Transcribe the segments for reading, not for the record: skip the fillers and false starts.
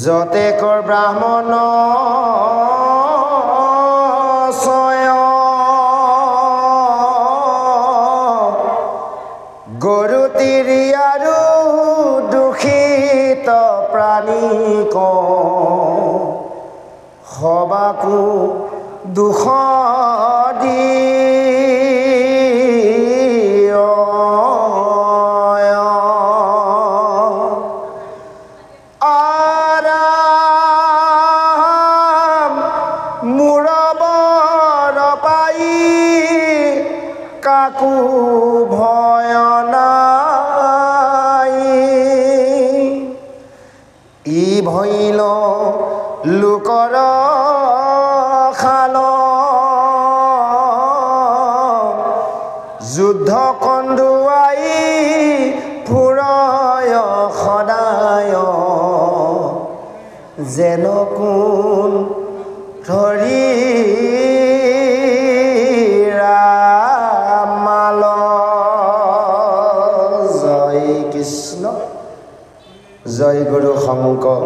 যতেকৰ ব্ৰাহ্মণ ছয় গৰু তিৰি আৰু দূষিত প্ৰাণীক সবাকো দুখ দি কাকু ভয় নাই ই ভইল লোকৰ খাল যুদ্ধ কন্দুৱাই ফুৰয় সদায় যেন কোন ধৰি জয় গুৰু শংকৰ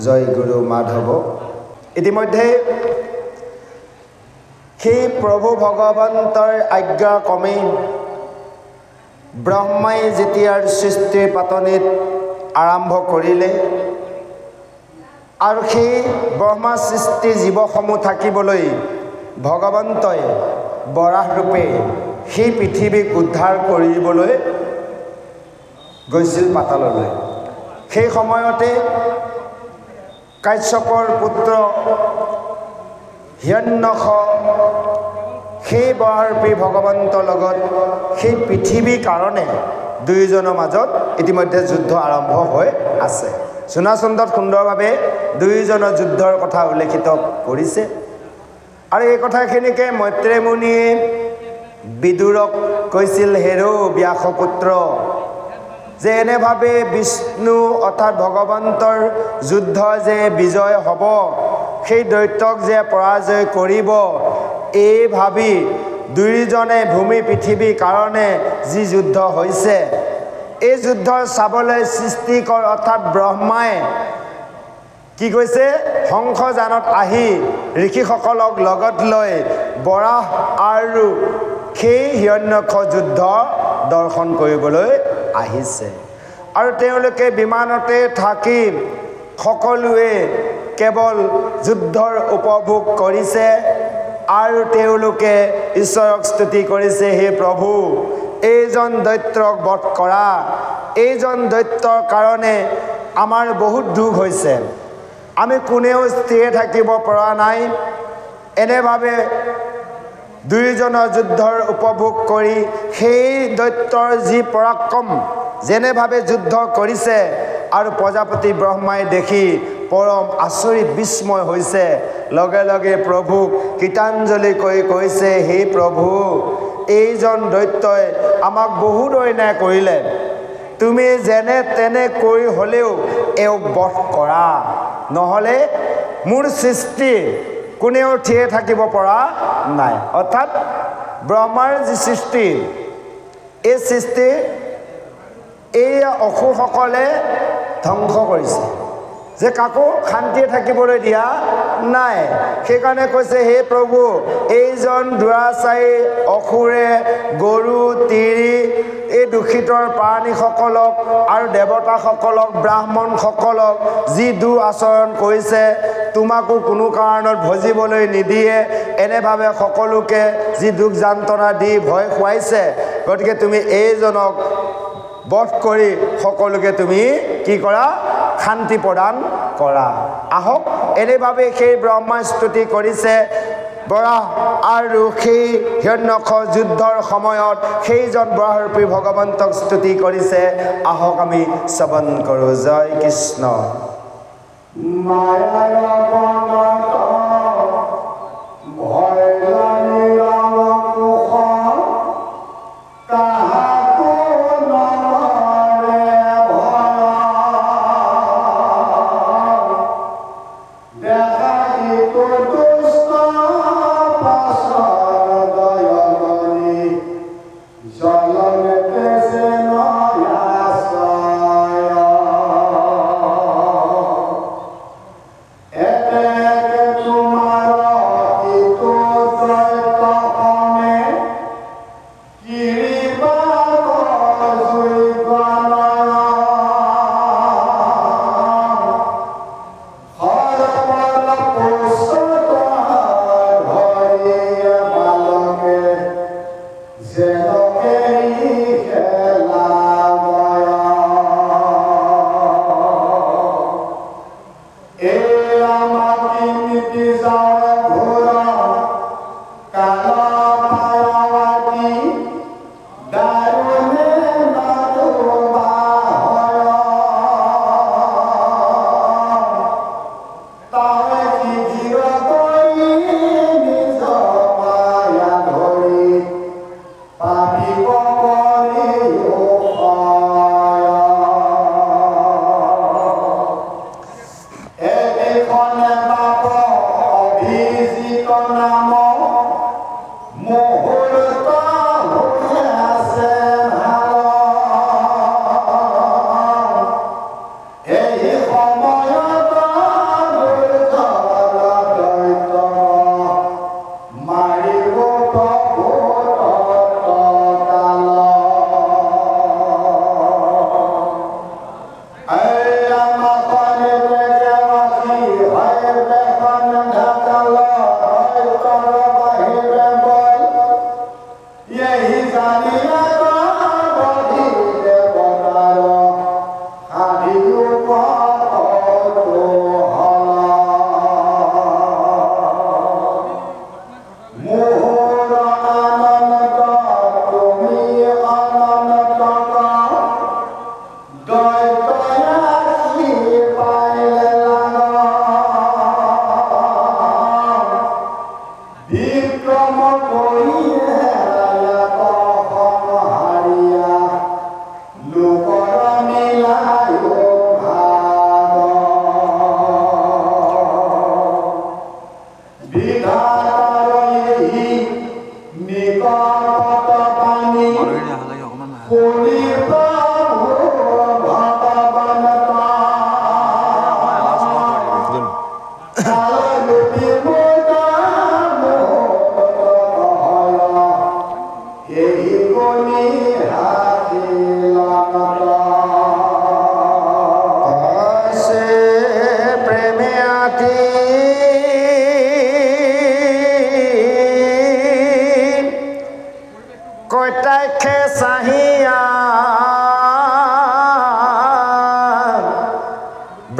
জয় গুৰু মাধৱ। ইতিমধ্যে সেই প্ৰভু ভগৱন্তৰ আজ্ঞা ক্ৰমে ব্ৰহ্মাই যেতিয়াৰ সৃষ্টিৰ পাতনিত আৰম্ভ কৰিলে আৰু সেই ব্ৰহ্মা সৃষ্টি জীৱসমূহ থাকিবলৈ ভগৱন্তই বৰাহ ৰূপে সেই পৃথিৱীক উদ্ধাৰ কৰিবলৈ গৈছিল পাতাললৈ। সেই সময়তে কাশ্যপৰ পুত্ৰ হিৰণ্যক সেই বৰাহৰূপী ভগৱন্তৰ লগত সেই পৃথিৱীৰ কাৰণে দুয়োজনৰ মাজত ইতিমধ্যে যুদ্ধ আৰম্ভ হৈ আছে। চুনাচন্দত সুন্দৰভাৱে দুয়োজনৰ যুদ্ধৰ কথা উল্লেখিত কৰিছে আৰু এই কথাখিনিকে মৈত্ৰেয় মুনিয়ে বিদুৰক কৈছিল, হেৰ' ব্যাসপুত্ৰ, যে এনেভাৱে বিষ্ণু অৰ্থাৎ ভগৱন্তৰ যুদ্ধ যে বিজয় হ'ব, সেই দৈত্যক যে পৰাজয় কৰিব, এই ভাবি দুয়োজনে ভূমি পৃথিৱীৰ কাৰণে যি যুদ্ধ হৈছে, এই যুদ্ধ চাবলৈ সৃষ্টিকৰ অৰ্থাৎ ব্ৰহ্মাই কি কৈছে, হংসযানত আহি ঋষিসকলক লগত লৈ বৰাহ আৰু সেই হিৰণ্যক যুদ্ধ দৰ্শন কৰিবলৈ আহিছে। আৰু তেওঁলোকে বিমানতে থাকি সকলোৱে কেৱল যুদ্ধৰ উপভোগ কৰিছে আৰু তেওঁলোকে ঈশ্বৰক স্তুতি কৰিছে, হে প্ৰভু, এইজন দৈত্যক বধ কৰা, এইজন দৈত্যৰ কাৰণে আমাৰ বহুত দুখ হৈছে, আমি কোনেও স্থিৰ থাকিব পৰা নাই। এনেভাৱে দুয়োজনৰ যুদ্ধৰ উপভোগ কৰি সেই দৈত্যৰ যি পৰাক্ৰম যেনেভাৱে যুদ্ধ কৰিছে আৰু প্ৰজাপতি ব্ৰহ্মাই দেখি পৰম আচৰিত বিস্ময় হৈছে। লগে লগে প্ৰভুক কীৰ্তনাঞ্জলি কৰি কৈছে, হে প্ৰভু, এইজন দৈত্যই আমাক বহুত অন্যায় কৰিলে, তুমি যেনে তেনে কৰি হ'লেও এওঁক বধ কৰা, নহ'লে মোৰ সৃষ্টি কোনেও থিয়ে থাকিব পৰা নাই। অৰ্থাৎ ব্ৰহ্মাৰ যি সৃষ্টি, এই সৃষ্টি এই অসুৰসকলে ধ্বংস কৰিছে যে কাকো শান্তিয়ে থাকিবলৈ দিয়া নাই সেইকাৰণে কৈছে হে প্ৰভু এইজন দুৰাচাৰী অসুৰে গৰু তিৰি এই দূষিতৰ প্ৰাণীসকলক আৰু দেৱতাসকলক ব্ৰাহ্মণসকলক যি দু আচৰণ কৰিছে তোমাকো কোনো কাৰণত ভজিবলৈ নিদিয়ে এনেভাৱে সকলোকে যি দুখ যন্ত্ৰণা দি ভয় খুৱাইছে গতিকে তুমি এইজনক বধ কৰি সকলোকে তুমি কি কৰা শান্তি প্ৰদান কৰা আহক এনেভাৱে সেই ব্ৰহ্মাই স্তুতি কৰিছে বৰাহ আৰু সেই হিৰণ্যকশ যুদ্ধৰ সময়ত সেইজন বৰাহৰূপী ভগৱন্তক স্তুতি কৰিছে আহক আমি শ্ৰৱণ কৰোঁ জয় কৃষ্ণ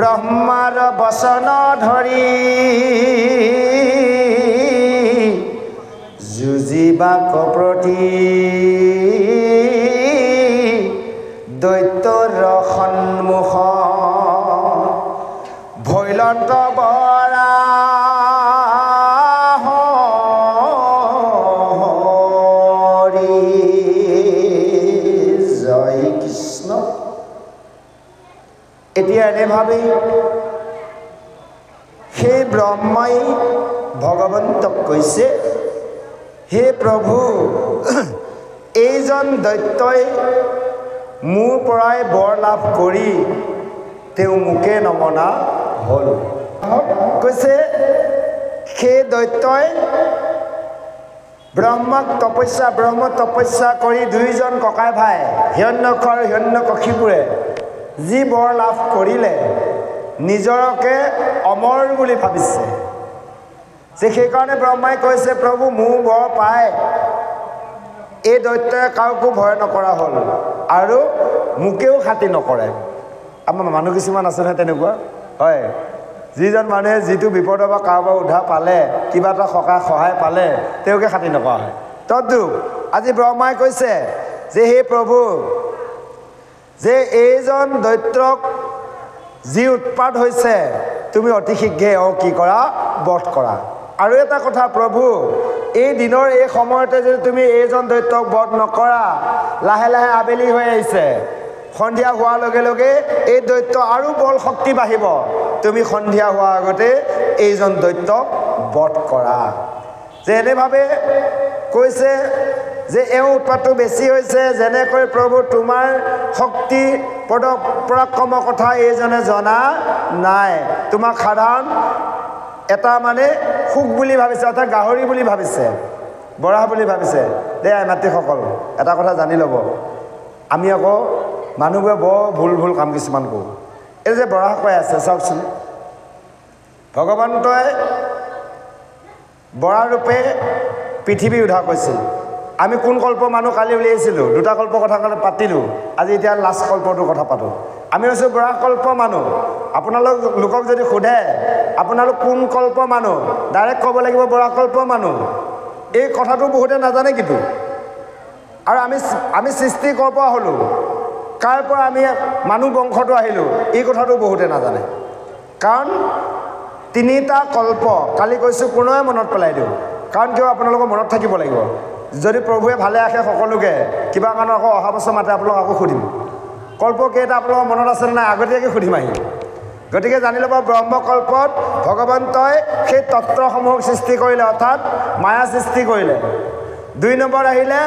ব্ৰহ্মাৰ বচন ধৰি যুঁজিবা কপ্ৰতি দৈত্যৰ সন্মুখ ভৈলন্ত বৰা এতিয়া এনেভাৱেই সেই ব্ৰহ্মাই ভগৱন্তক কৈছে হে প্ৰভু এইজন দৈত্যই মোৰ পৰাই বৰ লাভ কৰি তেওঁ মোকে নমনা হ'ল। কৈছে সেই দৈত্যই ব্ৰহ্ম তপস্যা কৰি দুইজন ককাই ভাই হিৰণ্যক্ষ আৰু হিৰণ্যকশিপুৰে যি বৰ লাভ কৰিলে নিজৰকে অমৰ বুলি ভাবিছে যে সেইকাৰণে ব্ৰহ্মাই কৈছে প্ৰভু মোৰ বৰ পায় এই দৈত্যই কাকো ভয় নকৰা হ'ল আৰু মোকেও খাতি নকৰে। আমাৰ মানুহ কিছুমান আছে নহয় তেনেকুৱা, হয়, যিজন মানুহে যিটো বিপদৰ পৰা কাৰোবাৰ উদ্ধাৰ পালে, কিবা এটা সহায় পালে, তেওঁকে খাতি নকৰা হয়। তদ্ৰূপ আজি ব্ৰহ্মাই কৈছে যে হে প্ৰভু, যে এইজন দৈত্যক যি উৎপাত হৈছে তুমি অতি শীঘ্ৰে কি কৰা, বধ কৰা। আৰু এটা কথা প্ৰভু, এই দিনৰ এই সময়তে যদি তুমি এইজন দৈত্যক বধ নকৰা, লাহে লাহে আবেলি হৈ আহিছে, সন্ধিয়া হোৱাৰ লগে লগে এই দৈত্য আৰু বল শক্তি বাঢ়িব, তুমি সন্ধিয়া হোৱাৰ আগতে এইজন দৈত্যক বধ কৰা। যে এনেভাৱে কৈছে যে এওঁ উৎপাতটো বেছি হৈছে, যেনেকৈ প্ৰভু তোমাৰ শক্তি পৰাক্ৰমৰ কথা এইজনে জনা নাই, তোমাক সাধাৰণ এটা মানে সুখ বুলি ভাবিছে, অৰ্থাৎ গাহৰি বুলি ভাবিছে, বৰাহ বুলি ভাবিছে। দেই আই মাতৃসকল, এটা কথা জানি ল'ব, আমি আকৌ মানুহবোৰে বৰ ভুল কাম কিছুমান কৰোঁ। এই যে বৰাহ কৈ আছে চাওকচোন, ভগৱন্তই বৰাহ ৰূপে পৃথিৱী উদ্ধাৰ কৰিছিল। আমি কোন কল্প মানুহ কালি উলিয়াইছিলোঁ, দুটা কল্প কথা পাতিলোঁ, আজি এতিয়া লাষ্ট কল্পটোৰ কথা পাতোঁ। আমি হৈছোঁ বৰাহ কল্প মানুহ। আপোনালোকক যদি সোধে আপোনালোক কোন কল্প মানুহ, ডাইৰেক্ট ক'ব লাগিব বৰাহ কল্প মানুহ। এই কথাটো বহুতে নাজানে কিন্তু। আৰু আমি সৃষ্টি ক'ৰ পৰা হ'লোঁ, কাৰ পৰা আমি মানুহ বংশটো আহিলোঁ, এই কথাটো বহুতে নাজানে। কাৰণ তিনিটা কল্প কালি কৈছোঁ, পুনৰাই মনত পেলাই দিওঁ। কাৰণ কিয় আপোনালোকৰ মনত থাকিব লাগিব। যদি প্ৰভুৱে ভালে ৰাখে সকলোকে, কিবা কাৰণে আকৌ অহা বছৰ মাতে আপোনালোক আকৌ সুধিম কল্প কেইটা আপোনালোকৰ মনত আছে নাই, আগতীয়াকৈ সুধিম আহি। গতিকে জানি ল'ব, ব্ৰহ্মকল্পত ভগৱন্তই সেই তত্ত্বসমূহক সৃষ্টি কৰিলে, অৰ্থাৎ মায়া সৃষ্টি কৰিলে। 2 নম্বৰ আহিলে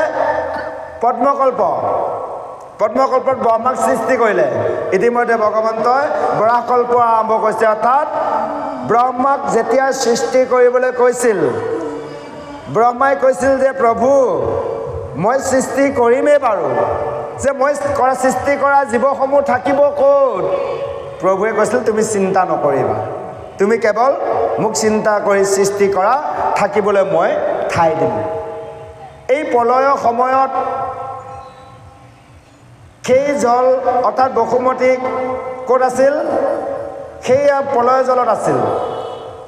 পদ্মকল্পত ব্ৰহ্মাক সৃষ্টি কৰিলে। ইতিমধ্যে ভগৱন্তই বৰাহকল্প আৰম্ভ কৰিছে, অৰ্থাৎ ব্ৰহ্মাক যেতিয়া সৃষ্টি কৰিবলৈ কৈছিল, ব্ৰহ্মাই কৈছিল যে প্ৰভু মই সৃষ্টি কৰিমেই বাৰু, যে মই সৃষ্টি কৰা জীৱসমূহ থাকিব ক'ত? প্ৰভুৱে কৈছিল তুমি চিন্তা নকৰিবা, তুমি কেৱল মোক চিন্তা কৰি সৃষ্টি কৰা, থাকিবলৈ মই ঠাই দিম। এই প্ৰলয়ৰ সময়ত সেই জল অৰ্থাৎ বসুমতী ক'ত আছিল? সেয়া প্ৰলয় জলত আছিল।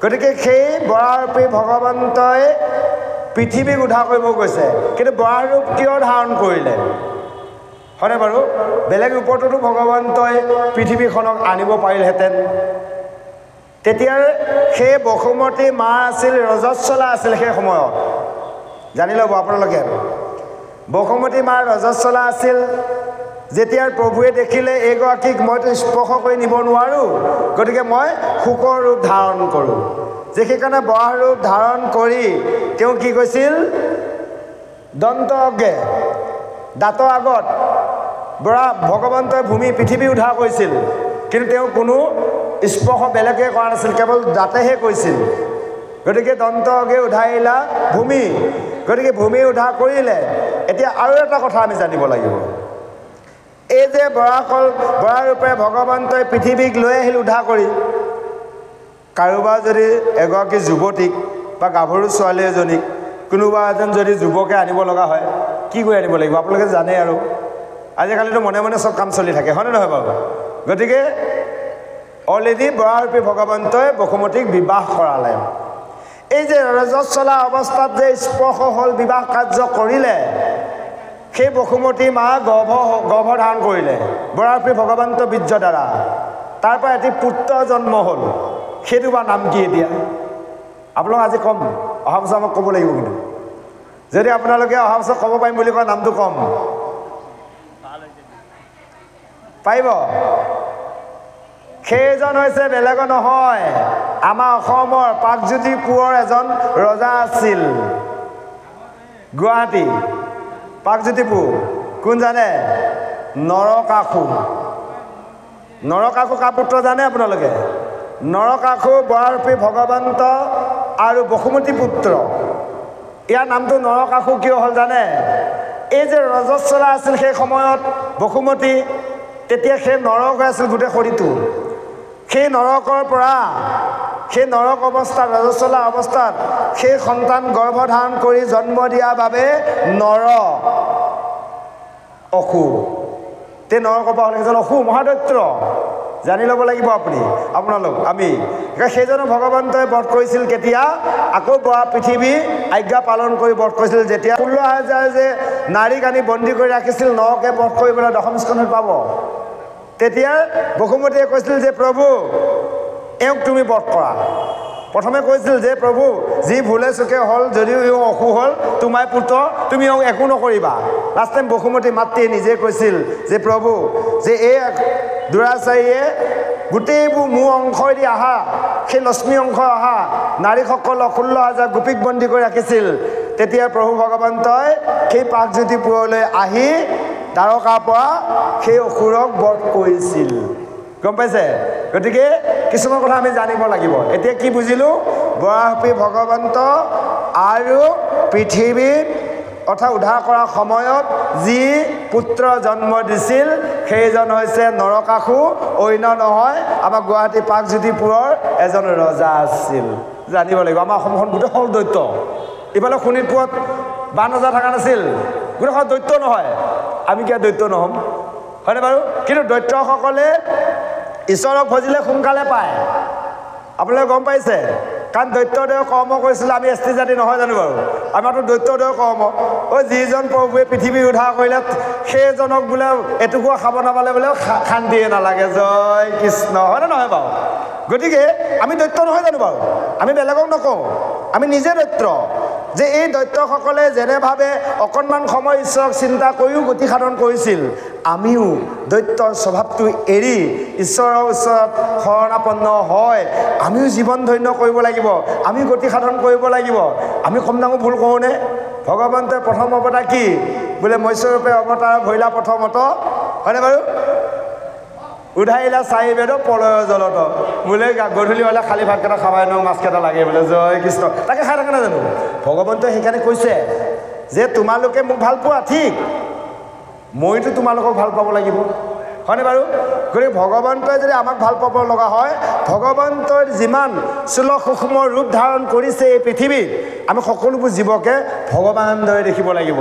গতিকে সেই বৰাহৰূপী ভগৱন্তই পৃথিৱীক উদ্ধাৰ কৰিব গৈছে, কিন্তু বৰাহ ৰূপ কিয় ধাৰণ কৰিলে? হয়নে বাৰু? বেলেগ ৰূপততো ভগৱন্তই পৃথিৱীখনক আনিব পাৰিলহেঁতেন। তেতিয়াৰ সেই বসুমতী মা আছিল, ৰজস্বলা আছিল সেই সময়ত। জানি ল'ব আপোনালোকে, বসুমতী মা ৰজস্বলা আছিল। যেতিয়াৰ প্ৰভুৱে দেখিলে এইগৰাকীক মইতো স্পৰ্শ কৰি নিব নোৱাৰোঁ, গতিকে মই শুকৰ ৰূপ ধাৰণ কৰোঁ। যে সেইকাৰণে বৰাহ ৰূপ ধাৰণ কৰি তেওঁ কি কৈছিল? দন্ত অগ্ৰে, দাঁতৰ আগত ভগৱন্তই পৃথিৱী উদ্ধাৰ কৰিছিল, কিন্তু তেওঁ কোনো স্পৰ্শ বেলেগে কৰা নাছিল, কেৱল দাঁতেহে কৈছিল। গতিকে দন্ত অগ্ৰে উদ্ধাৰিলা ভূমি, গতিকে ভূমি উদ্ধাৰ কৰিলে। এতিয়া আৰু এটা কথা আমি জানিব লাগিব, এই যে বৰাহ ৰূপে ভগৱন্তই পৃথিৱীক লৈ আহিল উদ্ধাৰ কৰি, কাৰোবাৰ যদি এগৰাকী যুৱতীক বা গাভৰু ছোৱালী এজনীক কোনোবা এজন যদি যুৱকে আনিব লগা হয়, কি কৰি আনিব লাগিব আপোনালোকে জানে। আৰু আজিকালিতো মনে মনে চব কাম চলি থাকে, হয়নে নহয় বাৰু? গতিকে অলৰেডি বৰাহৰূপী ভগৱন্তই বসুমতীক বিবাহ কৰালে। এই যে ৰজস্বলা অৱস্থাত যে স্পৰ্শ হ'ল, বিবাহ কাৰ্য কৰিলে, সেই বসুমতী মা গৰ্ভ ধাৰণ কৰিলে বৰাহৰূপী ভগৱন্ত বীৰ্য দ্বাৰা। তাৰ পৰা এটি পুত্ৰ জন্ম হ'ল। সেইটো বা নাম কি এতিয়া আপোনালোক আজি ক'ম, অহা বছৰ আমাক ক'ব লাগিব। কিন্তু যদি আপোনালোকে অহা বছৰ ক'ব পাৰিম বুলি কয়, নামটো ক'ম পাৰিব? সেইজন হৈছে বেলেগৰ নহয়, আমাৰ অসমৰ প্ৰাগজ্যোতিপুৰৰ এজন ৰজা আছিল। গুৱাহাটী প্ৰাগজ্যোতিপুৰ কোন জানে? নৰকাসুৰ। নৰকাসুৰ কাৰ পুত্ৰ জানে আপোনালোকে? নৰকাসুৰ বৰাৰূপী ভগৱন্ত আৰু বসুমতী পুত্ৰ। ইয়াৰ নামটো নৰকাসুৰ কিয় হ'ল জানে? এই যে ৰজস্বলা আছিল সেই সময়ত বসুমতী, তেতিয়া সেই নৰক হৈ আছিল গোটেই শৰীৰটো। সেই নৰকৰ পৰা, সেই নৰক অৱস্থাত, ৰজস্বলা অৱস্থাত সেই সন্তান গৰ্ভধাৰণ কৰি জন্ম দিয়াৰ বাবে নৰ অসুৰ। তে নৰকৰ পৰা হ'লে সেইজন অসুৰ, মহাদৈত্য। জানি ল'ব লাগিব আপোনালোক আমি। সেইজনৰ ভগৱন্তই বধ কৰিছিল কেতিয়া? আকৌ বৰা পৃথিৱী আজ্ঞা পালন কৰি বধ কৰিছিল যেতিয়া 16,000 যে নাৰীক আনি বন্দী কৰি ৰাখিছিল নৰকে বধ কৰিবলৈ দশম স্কন্ধত পাব। তেতিয়া বসুমতীয়ে কৈছিল যে প্ৰভু এওঁক তুমি বধ কৰা। প্ৰথমে কৈছিল যে প্ৰভু যি ভুলে চুকে হ'ল, যদিও এওঁ অসুৰ হ'ল, তোমাৰ পুত্ৰ, তুমি এওঁক একো নকৰিবা। লাষ্ট টাইম বসুমতী মাতৃয়ে নিজে কৈছিল যে প্ৰভু যে এই দুৰাচাৰীয়ে গোটেইবোৰ মোৰ অংশই দি অহা, সেই লক্ষ্মী অংশ অহা নাৰীসকলক 16,000 গোপীক বন্দী কৰি ৰাখিছিল। তেতিয়া প্ৰভু ভগৱন্তই সেই প্ৰাগজ্যোতিপুৰলৈ আহি তাৰকাৰ পৰা সেই অসুৰক বধ কৰিছিল। গম পাইছে? গতিকে কিছুমান কথা আমি জানিব লাগিব। এতিয়া কি বুজিলোঁ? বৰাৰূপী ভগৱন্ত আৰু পৃথিৱীত অৰ্থাৎ উদ্ধাৰ কৰাৰ সময়ত যি পুত্ৰ জন্ম দিছিল সেইজন হৈছে নৰকাসুৰ, অন্য নহয় আমাৰ গুৱাহাটী প্ৰাগজ্যোতিপুৰৰ এজন ৰজা আছিল। জানিব লাগিব। আমাৰ অসমখন গোটেইখন দৈত্য। ইফালে শোণিতপুৰত বান ৰজা থকা নাছিল, গোটেইখন দৈত্য নহয়। আমি কিয় দৈত্য নহ'ম? হয়নে বাৰু? কিন্তু দৈত্যসকলে ঈশ্বৰক ভজিলে সোনকালে পায়। আপোনালোকে গম পাইছে? কাৰণ দৈত্যদেৱে কৰ্ম কৰিছিলে। আমি এছ টি জাতি নহয় জানো বাৰু? আমাৰতো দৈত্যদেৱে কৰ্ম। যিজন প্ৰভুৱে পৃথিৱী উদ্ধাৰ কৰিলে সেইজনক বোলে এটুকুৰা খাব নাপালে বোলে শান্তিয়ে নালাগে। জয় কৃষ্ণ। হয়নে নহয় বাৰু? গতিকে আমি দৈত্য নহয় জানো বাৰু? আমি বেলেগক নকওঁ, আমি নিজে দৈত্য। যে এই দৈত্যসকলে যেনেভাৱে অকণমান সময় ঈশ্বৰক চিন্তা কৰিও গতি সাধন কৰিছিল, আমিও দৈত্যৰ স্বভাৱটো এৰি ঈশ্বৰৰ ওচৰত শৰণাপন্ন হয় আমিও জীৱন ধন্য কৰিব লাগিব। আমি গতি সাধন কৰিব লাগিব। আমি কম ডাঙৰ ভুল কৰোঁনে? ভগৱন্তই প্ৰথম অৱতাৰ কি বোলে? মৎস্যৰূপে অৱতাৰ ভৈলা প্ৰথমত। হয়নে বাৰু? উধাইলা চাৰি বেদ প্ৰলয় জলত বোলে গধূলি হ'লে খালী ভাতকেইটা খাবাই ন, মাছকেইটা লাগে বোলে। জয় কৃষ্ণ। তাকে খাই থাকে নাজানো? ভগৱন্তই সেইকাৰণে কৈছে যে তোমালোকে মোক ভাল পোৱা ঠিক, মইতো তোমালোকক ভাল পাব লাগিব। হয়নে বাৰু? গতিকে ভগৱন্তই যদি আমাক ভাল পাব লগা হয়, ভগৱন্তই যিমান স্থূল সূক্ষ্ম ৰূপ ধাৰণ কৰিছে এই পৃথিৱীত, আমি সকলোবোৰ জীৱকে ভগৱান দৰে দেখিব লাগিব।